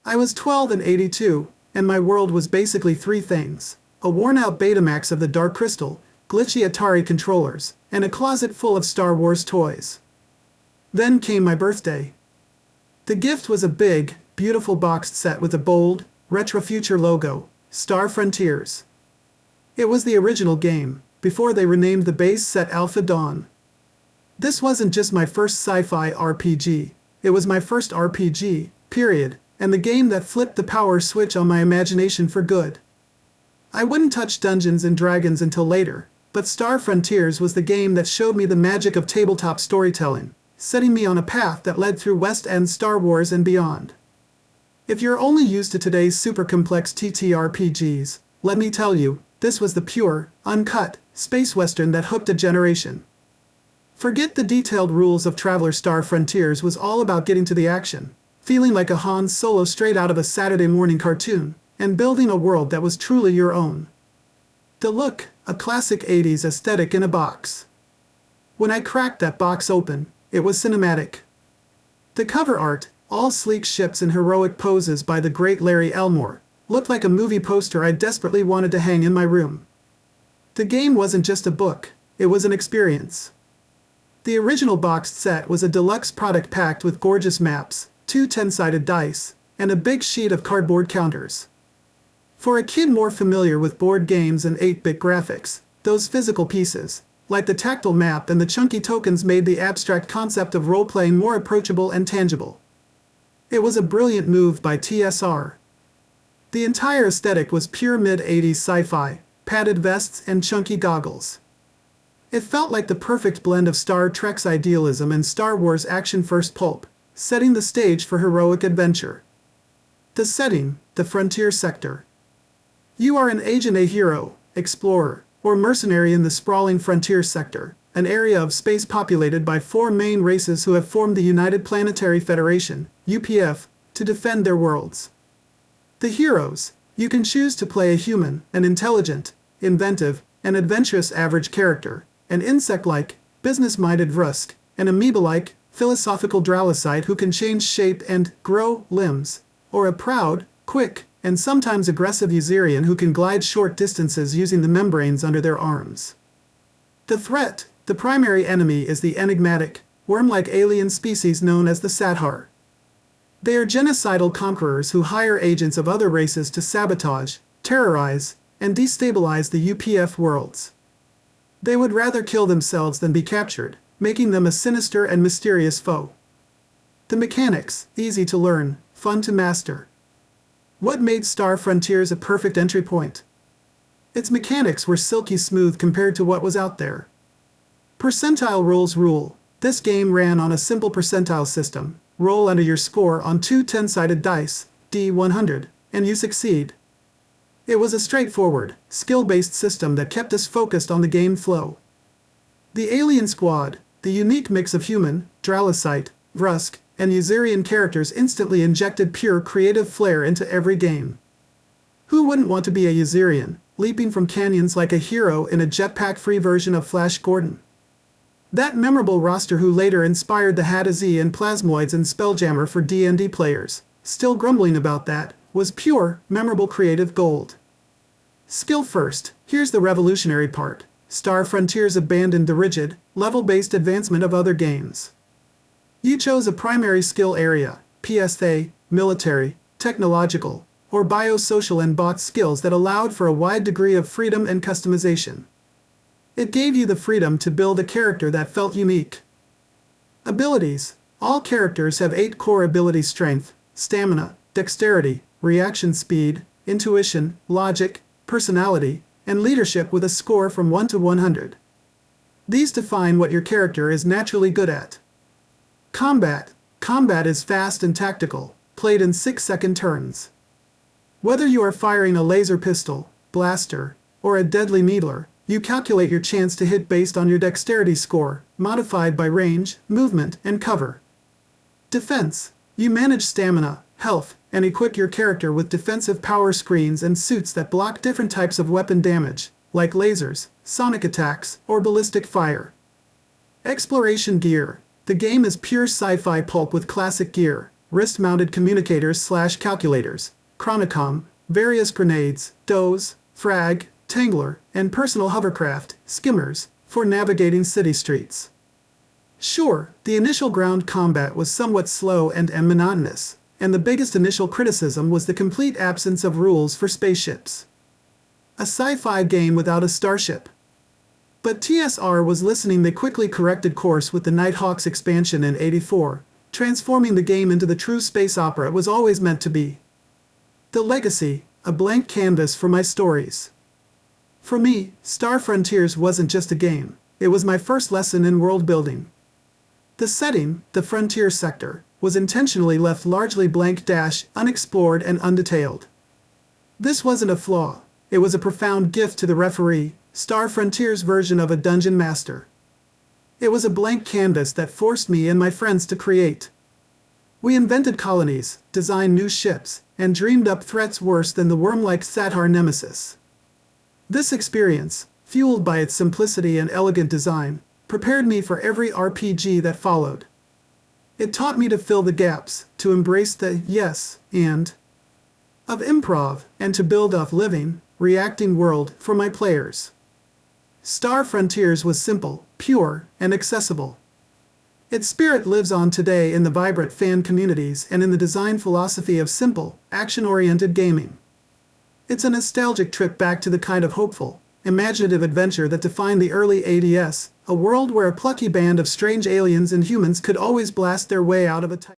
I was 12 in '82, and my world was basically three things: a worn-out Betamax of the Dark Crystal, glitchy Atari controllers, and a closet full of Star Wars toys. Then came my birthday. The gift was a big, beautiful boxed set with a bold, retro future logo, Star Frontiers. It was the original game, before they renamed the base set Alpha Dawn. This wasn't just my first sci-fi RPG, it was my first RPG, period, and the game that flipped the power switch on my imagination for good. I wouldn't touch Dungeons and Dragons until later, but Star Frontiers was the game that showed me the magic of tabletop storytelling, setting me on a path that led through West End Star Wars and beyond. If you're only used to today's super complex TTRPGs, let me tell you, this was the pure, uncut, space western that hooked a generation. Forget the detailed rules of Traveler. Star Frontiers was all about getting to the action, feeling like a Han Solo straight out of a Saturday morning cartoon, and building a world that was truly your own. The look, a classic '80s aesthetic in a box. When I cracked that box open, it was cinematic. The cover art, all sleek ships and heroic poses by the great Larry Elmore, looked like a movie poster I desperately wanted to hang in my room. The game wasn't just a book, it was an experience. The original boxed set was a deluxe product packed with gorgeous maps, 2 10-sided dice, and a big sheet of cardboard counters. For a kid more familiar with board games and 8-bit graphics, those physical pieces, like the tactile map and the chunky tokens, made the abstract concept of role-playing more approachable and tangible. It was a brilliant move by TSR. The entire aesthetic was pure mid-'80s sci-fi, padded vests and chunky goggles. It felt like the perfect blend of Star Trek's idealism and Star Wars action-first pulp, setting the stage for heroic adventure. The setting, the frontier sector. You are an agent, a hero, explorer, or mercenary in the sprawling frontier sector, an area of space populated by 4 main races who have formed the United Planetary Federation, UPF, to defend their worlds. The heroes, you can choose to play a human, an intelligent, inventive, and adventurous average character, an insect-like, business-minded Vrusk, an amoeba-like, philosophical Dralocyte who can change shape and grow limbs, or a proud, quick, and sometimes aggressive Userian who can glide short distances using the membranes under their arms. The threat, the primary enemy, is the enigmatic, worm-like alien species known as the Sathar. They are genocidal conquerors who hire agents of other races to sabotage, terrorize, and destabilize the UPF worlds. They would rather kill themselves than be captured, making them a sinister and mysterious foe. The mechanics, easy to learn, fun to master. What made Star Frontiers a perfect entry point? Its mechanics were silky smooth compared to what was out there. Percentile rules rule. This game ran on a simple percentile system. Roll under your score on 2 10-sided dice, D100, and you succeed. It was a straightforward, skill-based system that kept us focused on the game flow. The Alien Squad, the unique mix of human, Dralocyte, Vrusk, and Userian characters, instantly injected pure creative flair into every game. Who wouldn't want to be a Userian, leaping from canyons like a hero in a jetpack-free version of Flash Gordon? That memorable roster who later inspired the Hadazee and Plasmoids and Spelljammer for D&D players, still grumbling about that, was pure, memorable creative gold. Skill first, here's the revolutionary part. Star Frontiers abandoned the rigid, level-based advancement of other games. You chose a primary skill area, PSA, military, technological, or biosocial, and bought skills that allowed for a wide degree of freedom and customization. It gave you the freedom to build a character that felt unique. Abilities. All characters have 8 core abilities: strength, stamina, dexterity, reaction speed, intuition, logic, personality, and leadership, with a score from 1 to 100. These define what your character is naturally good at. Combat. Combat is fast and tactical, played in 6-second turns. Whether you are firing a laser pistol, blaster, or a deadly needler, you calculate your chance to hit based on your dexterity score, modified by range, movement, and cover. Defense. You manage stamina, health, and equip your character with defensive power screens and suits that block different types of weapon damage, like lasers, sonic attacks, or ballistic fire. Exploration gear. The game is pure sci-fi pulp with classic gear, wrist-mounted communicators/calculators, chronicom, various grenades, doze, frag, tangler, and personal hovercraft, skimmers, for navigating city streets. Sure, the initial ground combat was somewhat slow and monotonous, and the biggest initial criticism was the complete absence of rules for spaceships. A sci-fi game without a starship. But TSR was listening. They quickly corrected course with the Nighthawks expansion in '84, transforming the game into the true space opera it was always meant to be. The legacy, a blank canvas for my stories. For me, Star Frontiers wasn't just a game, it was my first lesson in world building. The setting, the frontier sector, was intentionally left largely blank, unexplored and undetailed. This wasn't a flaw, it was a profound gift to the referee, Star Frontiers' version of a dungeon master. It was a blank canvas that forced me and my friends to create. We invented colonies, designed new ships, and dreamed up threats worse than the worm-like Satar nemesis. This experience, fueled by its simplicity and elegant design, prepared me for every RPG that followed. It taught me to fill the gaps, to embrace the yes and of improv, and to build a living, reacting world for my players. Star Frontiers was simple, pure, and accessible. Its spirit lives on today in the vibrant fan communities and in the design philosophy of simple, action-oriented gaming. It's a nostalgic trip back to the kind of hopeful, imaginative adventure that defined the early ADS, a world where a plucky band of strange aliens and humans could always blast their way out of a tight